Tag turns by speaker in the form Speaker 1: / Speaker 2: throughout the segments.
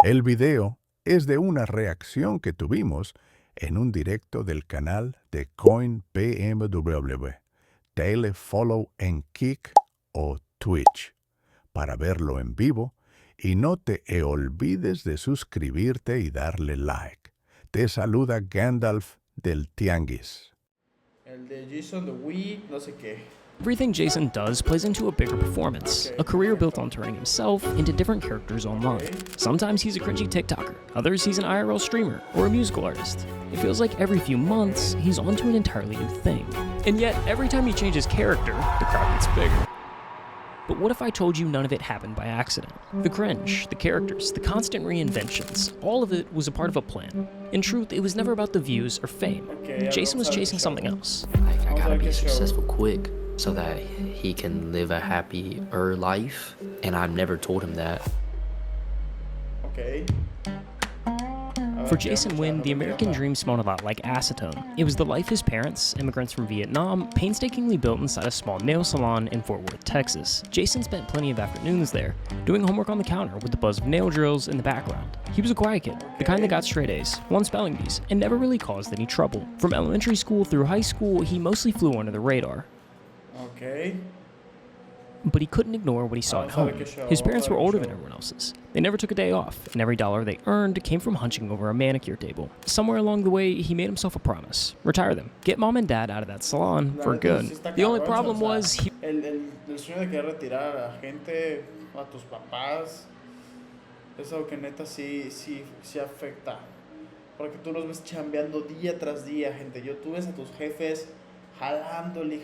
Speaker 1: El video es de una reacción que tuvimos en un directo del canal de CoinBMW. Dale follow en Kick o Twitch para verlo en vivo y no te olvides de suscribirte y darle like. Te saluda Gandalf del Tianguis.
Speaker 2: El de JasonTheWeen, no sé qué.
Speaker 3: Everything Jason does plays into a bigger performance, a career built on turning himself into different characters online. Sometimes he's a cringy TikToker, others he's an IRL streamer or a musical artist. It feels like every few months, he's onto an entirely new thing. And yet, every time he changes character, the crowd gets bigger. But what if I told you none of it happened by accident? The cringe, the characters, the constant reinventions, all of it was a part of a plan. In truth, it was never about the views or fame. Jason was chasing something else.
Speaker 4: I gotta be successful quick so that he can live a happier life, and I've never told him that.
Speaker 2: Okay.
Speaker 3: For JasonTheWeen, the American dream smelled a lot like acetone. It was the life his parents, immigrants from Vietnam, painstakingly built inside a small nail salon in Fort Worth, Texas. Jason spent plenty of afternoons there, doing homework on the counter with the buzz of nail drills in the background. He was a quiet kid, the kind that got straight A's, won spelling bees, and never really caused any trouble. From elementary school through high school, he mostly flew under the radar.
Speaker 2: Okay.
Speaker 3: But he couldn't ignore what he saw at home. His parents were older than everyone else's. They never took a day off, and every dollar they earned came from hunching over a manicure table. Somewhere along the way, he made himself a promise. Retire them. Get mom and dad out of that salon for good. The only problem was he...
Speaker 2: El sueño de querer retirar a gente, a tus papás, es algo que neta sí afecta. Porque tú los ves chambeando día tras día, gente. Tú ves a tus jefes jalándole,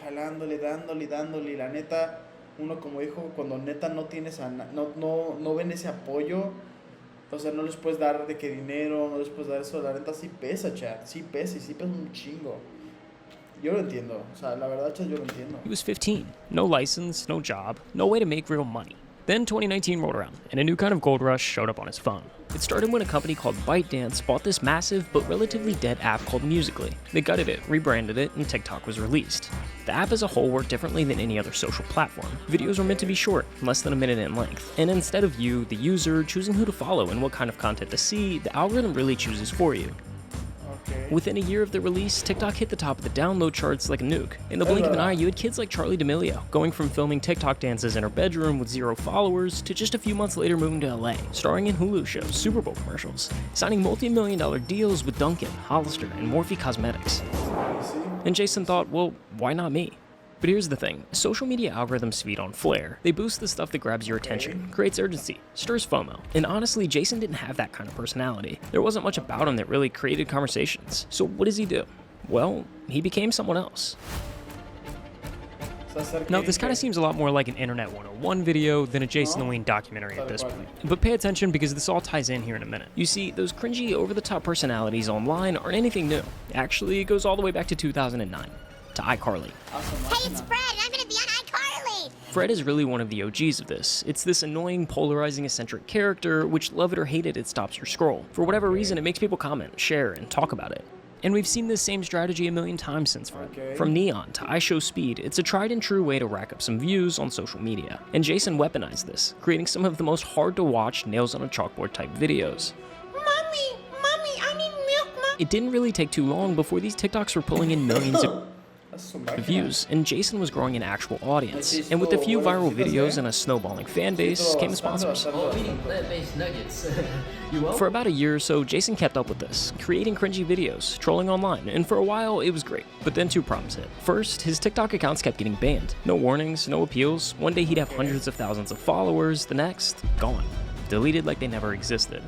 Speaker 2: dándole, y la neta... Uno como hijo, cuando neta no tienes no ven ese apoyo, o sea, no les puedes dar de que dinero, no les puedes dar eso, la neta sí pesa, chat, sí pesa un chingo. Yo lo entiendo, o sea, la verdad, chat, yo lo entiendo.
Speaker 3: He was 15, no license, no job, no way to make real money. Then 2019 rolled around, and a new kind of gold rush showed up on his phone. It started when a company called ByteDance bought this massive but relatively dead app called Musical.ly. They gutted it, rebranded it, and TikTok was released. The app as a whole worked differently than any other social platform. Videos were meant to be short, less than a minute in length, and instead of you, the user, choosing who to follow and what kind of content to see, the algorithm really chooses for you. Within a year of the release, TikTok hit the top of the download charts like a nuke. In the blink of an eye, you had kids like Charli D'Amelio, going from filming TikTok dances in her bedroom with 0 followers, to just a few months later moving to LA, starring in Hulu shows, Super Bowl commercials, signing multi-million-dollar deals with Dunkin', Hollister, and Morphe Cosmetics. And Jason thought, well, why not me? But here's the thing, social media algorithms feed on flair. They boost the stuff that grabs your attention, creates urgency, stirs FOMO. And honestly, Jason didn't have that kind of personality. There wasn't much about him that really created conversations. So what does he do? Well, he became someone else. Now, this kind of seems a lot more like an Internet 101 video than a JasonTheWeen documentary at this point. But pay attention because this all ties in here in a minute. You see, those cringy, over-the-top personalities online aren't anything new. Actually, it goes all the way back to 2009. To iCarly.
Speaker 5: Hey, it's Fred, I'm gonna be on iCarly!
Speaker 3: Fred is really one of the OGs of this. It's this annoying, polarizing, eccentric character, which love it or hate it, it stops your scroll. For whatever reason, it makes people comment, share, and talk about it. And we've seen this same strategy a million times since Fred. From Neon to iShowSpeed, it's a tried and true way to rack up some views on social media. And Jason weaponized this, creating some of the most hard-to-watch, nails-on-a-chalkboard type videos.
Speaker 5: Mommy, I need milk, Mom.
Speaker 3: It didn't really take too long before these TikToks were pulling in millions of views, and Jason was growing an actual audience. And with a few viral videos and a snowballing fan base came the sponsors. For about a year or so, Jason kept up with this, creating cringy videos, trolling online, and for a while it was great. But then 2 problems hit. First, his TikTok accounts kept getting banned. No warnings, no appeals. One day he'd have hundreds of thousands of followers, the next, gone. Deleted like they never existed.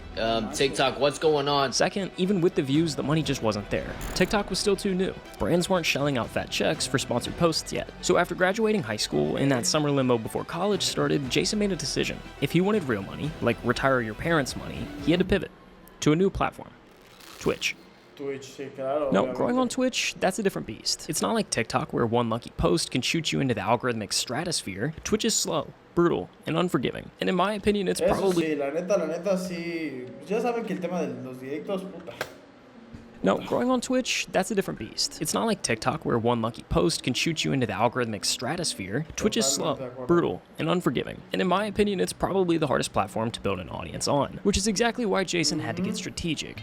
Speaker 4: TikTok, what's going on?
Speaker 3: Second, even with the views, the money just wasn't there. TikTok was still too new. Brands weren't shelling out fat checks for sponsored posts yet. So after graduating high school, in that summer limbo before college started, Jason made a decision. If he wanted real money, like retire your parents' money, he had to pivot to a new platform, Twitch. No, growing on Twitch, that's a different beast. It's not like TikTok where one lucky post can shoot you into the algorithmic stratosphere. Twitch is slow, brutal, and unforgiving. And in my opinion, it's probably...
Speaker 2: Sí, la neta, sí. Ya saben que el tema de los directos, puta.
Speaker 3: Now, growing on Twitch, that's a different beast. It's not like TikTok where one lucky post can shoot you into the algorithmic stratosphere. Twitch is slow, brutal, and unforgiving. And in my opinion, it's probably the hardest platform to build an audience on, which is exactly why Jason had to get strategic.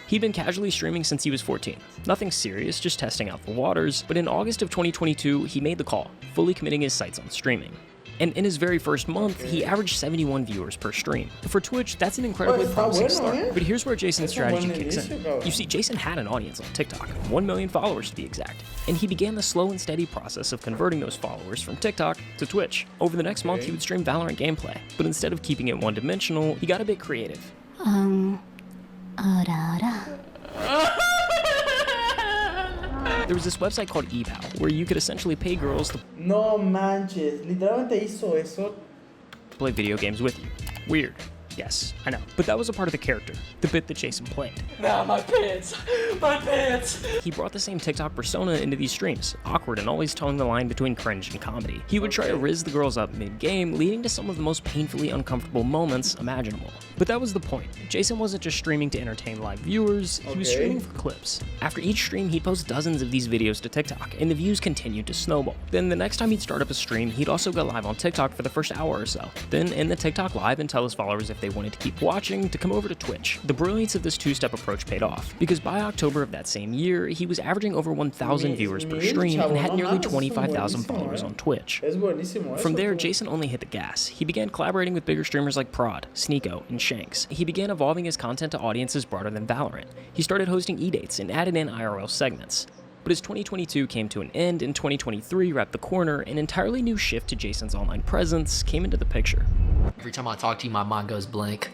Speaker 3: He'd been casually streaming since he was 14. Nothing serious, just testing out the waters, but in August of 2022, he made the call, fully committing his sights on streaming. And in his very first month, he averaged 71 viewers per stream. For Twitch, that's an incredibly promising start. But here's where Jason's strategy kicks in. You see, Jason had an audience on TikTok, 1 million followers to be exact. And he began the slow and steady process of converting those followers from TikTok to Twitch. Over the next month, he would stream Valorant gameplay. But instead of keeping it one-dimensional, he got a bit creative. There was this website called ePal, where you could essentially pay girls to
Speaker 2: No manches, literalmente hizo eso.
Speaker 3: play video games with you. Weird. Yes, I know. But that was a part of the character, the bit that Jason played.
Speaker 6: Nah, my pants! My pants!
Speaker 3: He brought the same TikTok persona into these streams, awkward and always towing the line between cringe and comedy. He would try to rizz the girls up mid-game, leading to some of the most painfully uncomfortable moments imaginable. But that was the point. Jason wasn't just streaming to entertain live viewers, he was streaming for clips. After each stream, he'd post dozens of these videos to TikTok, and the views continued to snowball. Then the next time he'd start up a stream, he'd also go live on TikTok for the first hour or so. Then end the TikTok live and tell his followers if they wanted to keep watching to come over to Twitch. The brilliance of this two-step approach paid off, because by October of that same year, he was averaging over 1,000 viewers per stream and had nearly 25,000 followers on Twitch. From there, Jason only hit the gas. He began collaborating with bigger streamers like Prod, Sneeko, and Shanks. He began evolving his content to audiences broader than Valorant. He started hosting e-dates and added in IRL segments. But as 2022 came to an end and 2023 wrapped the corner, an entirely new shift to Jason's online presence came into the picture.
Speaker 4: Every time I talk to you, my mind goes blank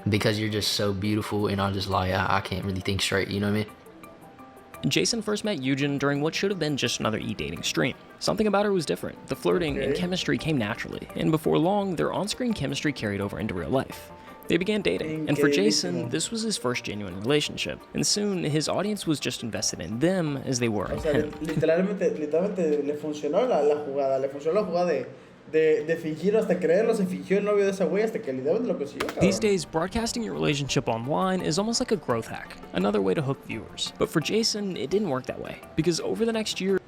Speaker 4: because you're just so beautiful, and I'm just like, I can't really think straight, you know what I mean?
Speaker 3: Jason first met Eugen during what should have been just another e-dating stream. Something about her was different. The flirting and chemistry came naturally, and before long, their on-screen chemistry carried over into real life. They began dating, and for Jason, this was his first genuine relationship, and soon his audience was just invested in them as they were in him.
Speaker 2: Literalmente le funcionó la jugada, le funcionó la jugada de fingir hasta creerlo, se fingió el novio de esa güey hasta que literalmente lo consiguió, cabrón.
Speaker 3: These days, broadcasting your relationship online is almost like a growth hack, another way to hook viewers. But for Jason, it didn't work that way, because over the next year,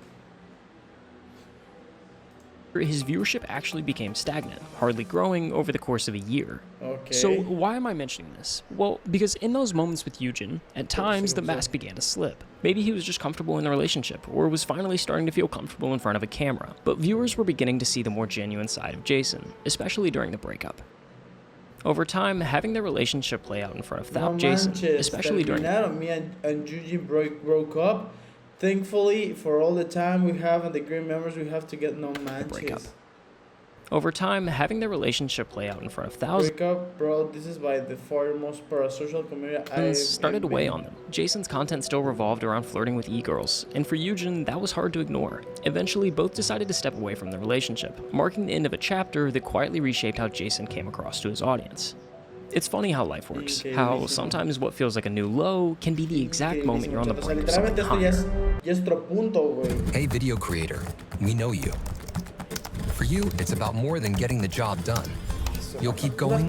Speaker 3: his viewership actually became stagnant, hardly growing over the course of a year. So why am I mentioning this? Well, because in those moments with Eugen, at times the mask began to slip. Maybe he was just comfortable in the relationship, or was finally starting to feel comfortable in front of a camera. But viewers were beginning to see the more genuine side of Jason, especially during the breakup. Over time, having their relationship play out in front of Jason, especially during
Speaker 2: me and Eugen broke up. Thankfully, for all the time we have and the great memories we have to get no manches.
Speaker 3: Over time, having their relationship play out in front of thousands
Speaker 2: Breakup, bro, this is by the far most parasocial community
Speaker 3: started to weigh on them. Jason's content still revolved around flirting with e-girls, and for Eugen, that was hard to ignore. Eventually, both decided to step away from the relationship, marking the end of a chapter that quietly reshaped how Jason came across to his audience. It's funny how life works, how sometimes what feels like a new low can be the exact moment you're on the brink of something higher.
Speaker 7: Hey video creator, we know you. For you, it's about more than getting the job done. You'll keep going.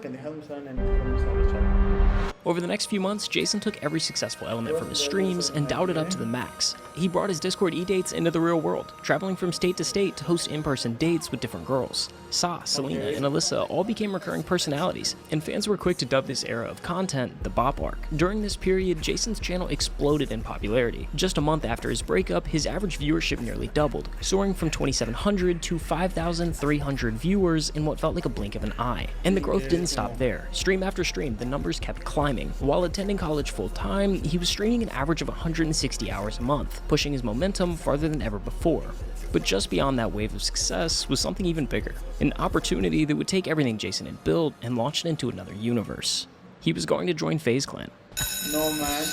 Speaker 3: Over the next few months, Jason took every successful element from his streams and dialed it up to the max. He brought his Discord e-dates into the real world, traveling from state to state to host in-person dates with different girls. Sa, Selena, and Alyssa all became recurring personalities, and fans were quick to dub this era of content the Bop Arc. During this period, Jason's channel exploded in popularity. Just a month after his breakup, his average viewership nearly doubled, soaring from 2,700 to 5,300 viewers in what felt like a blink of an eye. And the growth didn't stop there. Stream after stream, the numbers kept climbing. While attending college full-time, he was streaming an average of 160 hours a month, pushing his momentum farther than ever before. But just beyond that wave of success was something even bigger, an opportunity that would take everything Jason had built and launch it into another universe. He was going to join FaZe Clan.
Speaker 2: No man.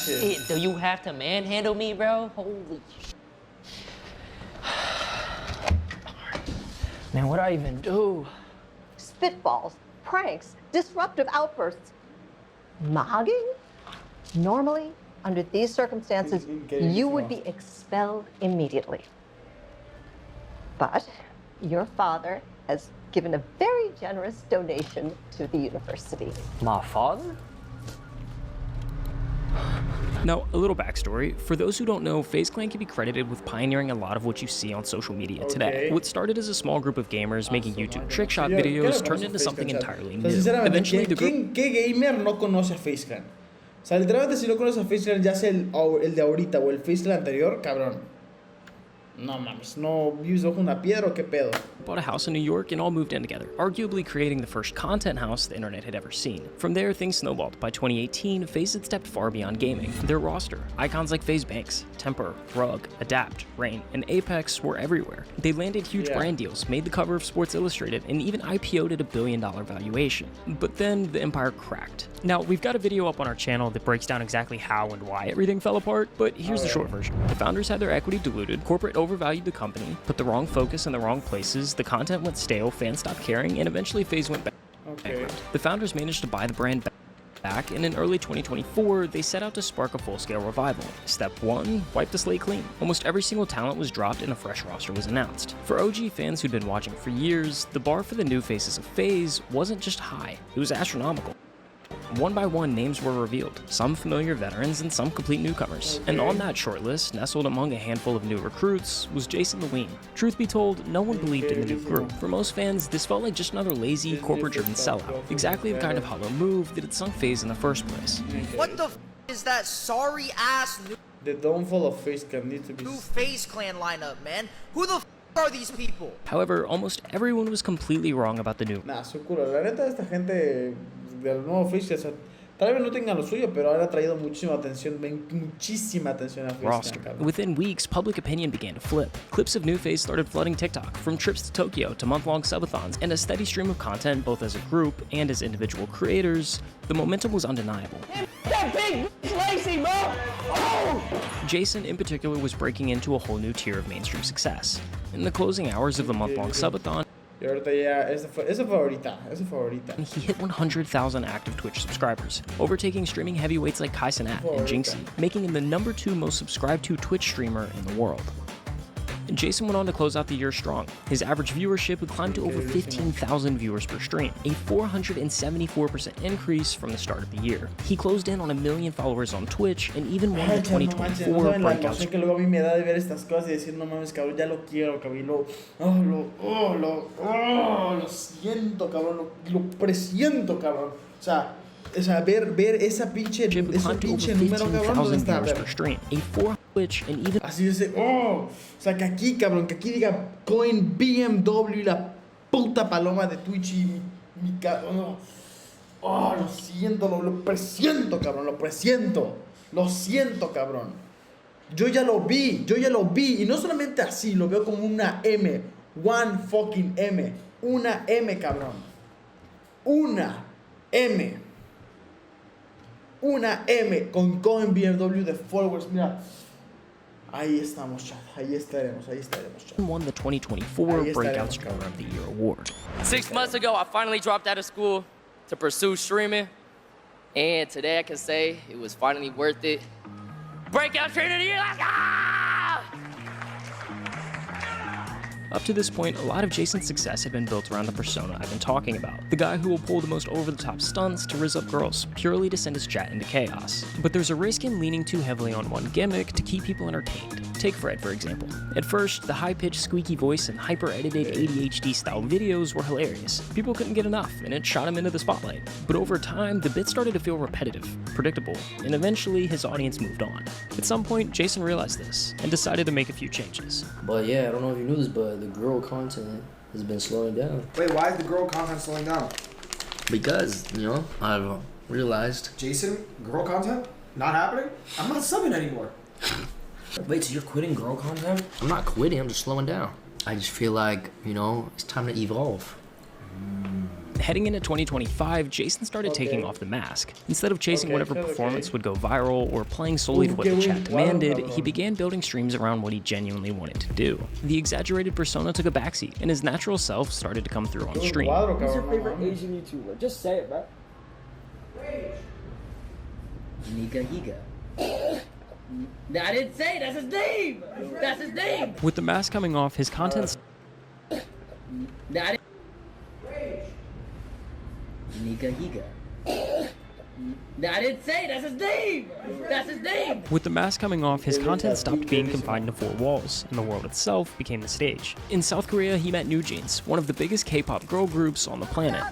Speaker 6: Do you have to manhandle me, bro? Holy man, what'd I even do?
Speaker 8: Spitballs, pranks, disruptive outbursts. Mogging? Normally, under these circumstances, you would be expelled immediately. But your father has given a very generous donation to the university.
Speaker 6: My father?
Speaker 3: Now, a little backstory. For those who don't know, FaZe Clan can be credited with pioneering a lot of what you see on social media today. What started as a small group of gamers making YouTube trick shot videos turned into something entirely new. Eventually, the group...
Speaker 2: ¿Qué gamer no conoce a FaZe Clan? O sea, literalmente si no conoces a FaZe Clan, ya sea el de ahorita o el FaZe Clan anterior, cabrón. No mames, no vives bajo una piedra o qué pedo.
Speaker 3: Bought a house in New York and all moved in together, arguably creating the first content house the internet had ever seen. From there, things snowballed. By 2018, FaZe had stepped far beyond gaming. Their roster, icons like FaZe Banks, Temper, Rug, Adapt, Rain, and Apex were everywhere. They landed huge brand deals, made the cover of Sports Illustrated, and even IPO'd at $1 billion valuation. But then the empire cracked. Now, we've got a video up on our channel that breaks down exactly how and why everything fell apart, but here's the short version. The founders had their equity diluted, corporate overvalued the company, put the wrong focus in the wrong places, the content went stale, fans stopped caring, and eventually FaZe went bankrupt. The founders managed to buy the brand back, and in early 2024, they set out to spark a full-scale revival. Step 1, wipe the slate clean. Almost every single talent was dropped and a fresh roster was announced. For OG fans who'd been watching for years, the bar for the new faces of FaZe wasn't just high, it was astronomical. One by one, names were revealed, some familiar veterans and some complete newcomers. And on that shortlist, nestled among a handful of new recruits, was JasonTheWeen. Truth be told, no one believed in the new group. For most fans, this felt like just another lazy, corporate-driven sellout. Exactly the kind of hollow move that had sunk FaZe in the first place.
Speaker 9: What the f is that sorry-ass new...
Speaker 2: The downfall of FaZe Clan need to be...
Speaker 9: new FaZe Clan lineup, man? Who the f are these people?
Speaker 3: However, almost everyone was completely wrong about the new...
Speaker 2: Nah, su culo. La neta, esta gente del nuevo FaZe, o sea, tal vez no tengan lo suyo, pero ahora ha traído muchísima atención a FaZe Clan.
Speaker 3: Within weeks, public opinion began to flip. Clips of new FaZe started flooding TikTok, from trips to Tokyo to month-long subathons, and a steady stream of content both as a group and as individual creators. The momentum was undeniable.
Speaker 6: That big lazy, bro! Oh!
Speaker 3: Jason, in particular, was breaking into a whole new tier of mainstream success. In the closing hours of the month-long subathon,
Speaker 2: y ahorita ya, esa favorita.
Speaker 3: he hit 100,000 active Twitch subscribers, overtaking streaming heavyweights like Kai Cenat and Jinxie, making him the #2 most subscribed to Twitch streamer in the world. Jason went on to close out the year strong. His average viewership would climb to over 15,000 viewers per stream, a 474% increase from the start of the year. He closed in on 1 million followers on Twitch and even won the 2024 breakout.
Speaker 2: Que luego a mí me da de ver estas cosas y decir, no mames, cabrón, ya lo quiero, cabrón, lo siento, cabrón, lo presiento, cabrón. O sea, ver ese pinche número, cabrón, ¿dónde está? Así dice, o sea, que aquí, cabrón, que aquí diga CoinBMW y la puta paloma de Twitch y mi cabrón, lo siento, lo presiento, cabrón, lo siento, cabrón. Yo ya lo vi, y no solamente así, lo veo como una M, one fucking M, una M, cabrón, una M con CoinBMW de followers, mira. Ahí estamos, chat. Ahí estaremos, chat.
Speaker 3: Won the 2024 Breakout Streamer of the Year award.
Speaker 6: 6 months ago, I finally dropped out of school to pursue streaming. And today I can say it was finally worth it. Breakout Streamer of the Year, let's go!
Speaker 3: Up to this point, a lot of Jason's success had been built around the persona I've been talking about. The guy who will pull the most over-the-top stunts to rizz up girls, purely to send his chat into chaos. But there's a risk in leaning too heavily on one gimmick to keep people entertained. Take Fred, for example. At first, the high-pitched squeaky voice and hyper-edited ADHD-style videos were hilarious. People couldn't get enough, and it shot him into the spotlight. But over time, the bits started to feel repetitive, predictable, and eventually his audience moved on. At some point, Jason realized this, and decided to make a few changes.
Speaker 4: But yeah, I don't know if you knew this, but the girl content has been slowing down.
Speaker 10: Wait, why is the girl content slowing down?
Speaker 4: Because, you know, I've realized...
Speaker 10: Jason, girl content? Not happening? I'm not subbing anymore.
Speaker 4: Wait, so you're quitting girl content? I'm not quitting, I'm just slowing down. I just feel like, you know, it's time to evolve.
Speaker 3: Heading into 2025, Jason started taking off the mask. Instead of chasing whatever performance would go viral or playing solely to what the chat demanded, he began building streams around what he genuinely wanted to do. The exaggerated persona took a backseat, and his natural self started to come through on stream.
Speaker 6: Who's your favorite Asian YouTuber? Just say it, bro.
Speaker 4: Nika Higa.
Speaker 6: I didn't say it. That's his name. That's his name.
Speaker 3: With the mask coming off, his content...
Speaker 4: Nika Higa.
Speaker 6: I didn't say that's his name. That's his name.
Speaker 3: With the mask coming off, his content stopped being confined to 4 walls, and the world itself became the stage. In South Korea, he met NewJeans, one of the biggest K-pop girl groups on the planet.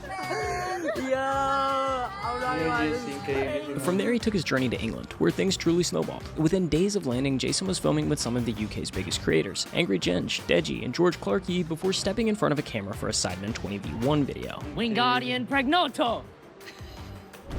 Speaker 3: From there, he took his journey to England, where things truly snowballed. Within days of landing, Jason was filming with some of the UK's biggest creators, Angry Ginge, Deji, and George Clarkey, before stepping in front of a camera for a Sidemen 20v1 video.
Speaker 6: Wingardium Pregnoto.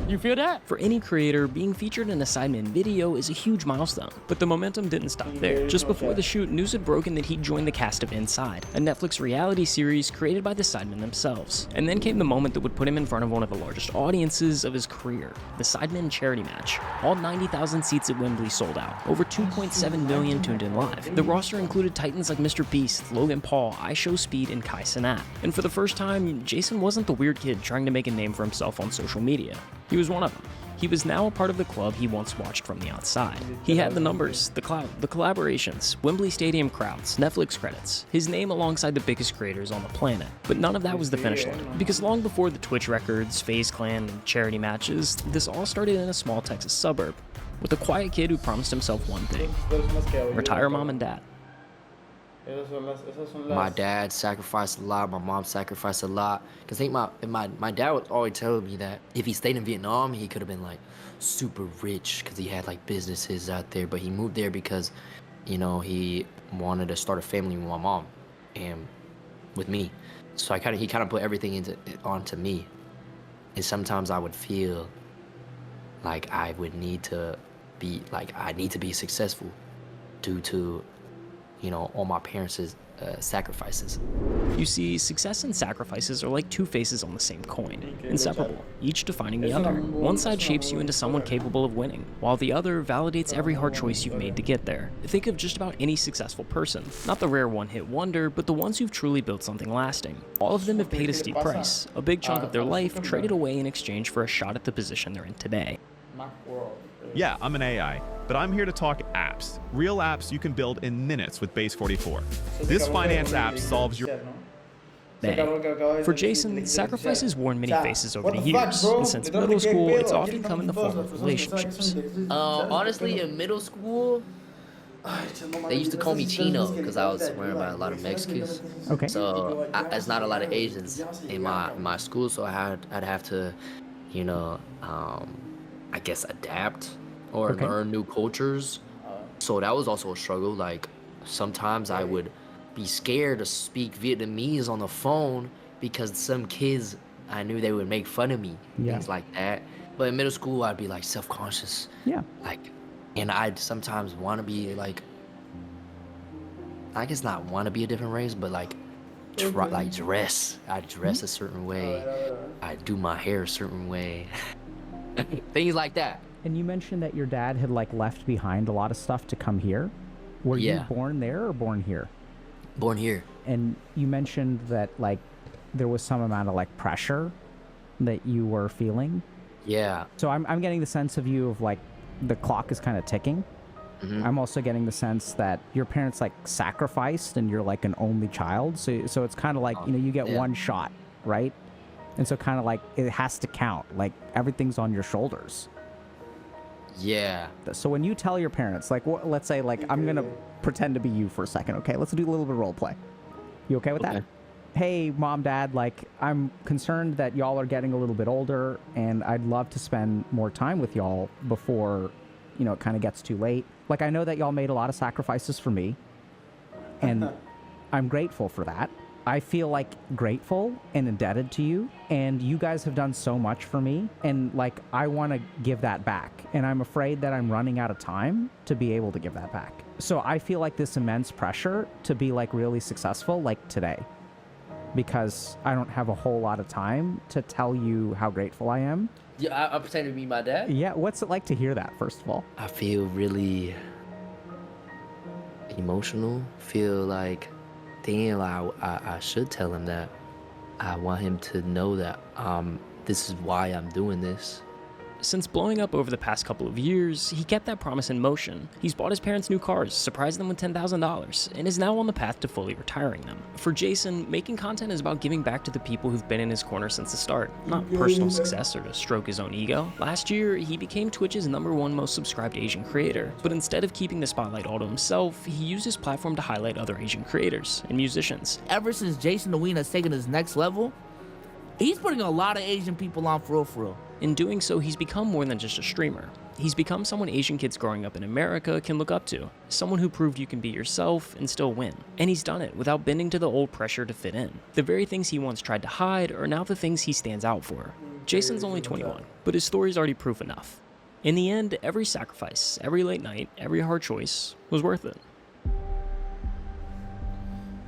Speaker 6: You feel that?
Speaker 3: For any creator, being featured in a Sidemen video is a huge milestone. But the momentum didn't stop there. Just before the shoot, news had broken that he'd joined the cast of Inside, a Netflix reality series created by the Sidemen themselves. And then came the moment that would put him in front of one of the largest audiences of his career, the Sidemen charity match. All 90,000 seats at Wembley sold out. Over 2.7 million tuned in live. The roster included titans like Mr. Beast, Logan Paul, IShowSpeed, and Kai Cenat. And for the first time, Jason wasn't the weird kid trying to make a name for himself on social media. He was one of them. He was now a part of the club he once watched from the outside. He had the numbers, the clout, the collaborations, Wembley Stadium crowds, Netflix credits, his name alongside the biggest creators on the planet. But none of that was the finish line, because long before the Twitch records, FaZe Clan, and charity matches, this all started in a small Texas suburb, with a quiet kid who promised himself one thing: retire mom and dad.
Speaker 4: My dad sacrificed a lot, my mom sacrificed a lot. Cause I think my dad would always tell me that if he stayed in Vietnam, he could have been like super rich because he had like businesses out there. But he moved there because, you know, he wanted to start a family with my mom and with me. So he kind of put everything onto me. And sometimes I would feel like I need to be successful due to, you know, all my parents' sacrifices.
Speaker 3: You see, success and sacrifices are like two faces on the same coin, inseparable, each defining the other. One side shapes you into someone capable of winning, while the other validates every hard choice you've made to get there. Think of just about any successful person, not the rare one-hit wonder, but the ones who've truly built something lasting. All of them have paid a steep price, a big chunk of their life traded away in exchange for a shot at the position they're in today.
Speaker 11: Yeah, I'm an AI, but I'm here to talk apps. Real apps you can build in minutes with Base 44. This finance app solves your...
Speaker 3: For Jason, sacrifices worn many faces over the years, and since middle school, it's often come in the form of relationships.
Speaker 6: Honestly, in middle school, they used to call me Chino because I was surrounded by a lot of Mexicans.
Speaker 3: Okay.
Speaker 6: So there's not a lot of Asians in my school, so I'd have to, you know, I guess adapt or learn new cultures. So that was also a struggle. Like sometimes I would be scared to speak Vietnamese on the phone because some kids, I knew they would make fun of me, things like that. But in middle school, I'd be like self-conscious.
Speaker 12: Yeah.
Speaker 6: Like, and I'd sometimes want to be like, I guess not want to be a different race, but like, dress. I'd dress a certain way. I'd do my hair a certain way. Things like that.
Speaker 12: And you mentioned that your dad had like left behind a lot of stuff to come here. Were you born there or born here?
Speaker 6: Born here.
Speaker 12: And you mentioned that like there was some amount of like pressure that you were feeling.
Speaker 6: Yeah.
Speaker 12: So I'm getting the sense of you of like the clock is kind of ticking. I'm also getting the sense that your parents like sacrificed and you're like an only child. So it's kind of like, you know, you get one shot, right? And so kind of like it has to count. Like everything's on your shoulders.
Speaker 6: Yeah.
Speaker 12: So when you tell your parents, like, let's say, like, I'm going to pretend to be you for a second, okay? Let's do a little bit of role play. You okay with that? Hey, mom, dad, like, I'm concerned that y'all are getting a little bit older, and I'd love to spend more time with y'all before, you know, it kind of gets too late. Like, I know that y'all made a lot of sacrifices for me, and I'm grateful for that. I feel like grateful and indebted to you, and you guys have done so much for me, and like I want to give that back, and I'm afraid that I'm running out of time to be able to give that back. So I feel like this immense pressure to be like really successful like today, because I don't have a whole lot of time to tell you how grateful I am.
Speaker 6: Yeah, I'm pretending to be my dad?
Speaker 12: Yeah, what's it like to hear that, first of all?
Speaker 6: I feel really emotional, feel like damn, I should tell him that. I want him to know that this is why I'm doing this.
Speaker 3: Since blowing up over the past couple of years, he kept that promise in motion. He's bought his parents new cars, surprised them with $10,000, and is now on the path to fully retiring them. For Jason, making content is about giving back to the people who've been in his corner since the start, not personal success or to stroke his own ego. Last year, he became Twitch's #1 most subscribed Asian creator, but instead of keeping the spotlight all to himself, he used his platform to highlight other Asian creators and musicians.
Speaker 9: Ever since JasonTheWeen has taken his next level, he's putting a lot of Asian people on for real.
Speaker 3: In doing so, he's become more than just a streamer. He's become someone Asian kids growing up in America can look up to, someone who proved you can be yourself and still win. And he's done it without bending to the old pressure to fit in. The very things he once tried to hide are now the things he stands out for. Jason's only 21, but his story's already proof enough. In the end, every sacrifice, every late night, every hard choice was worth it.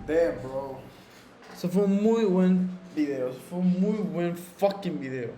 Speaker 2: Damn, bro. Eso fue un muy buen video. Eso fue un muy buen fucking video.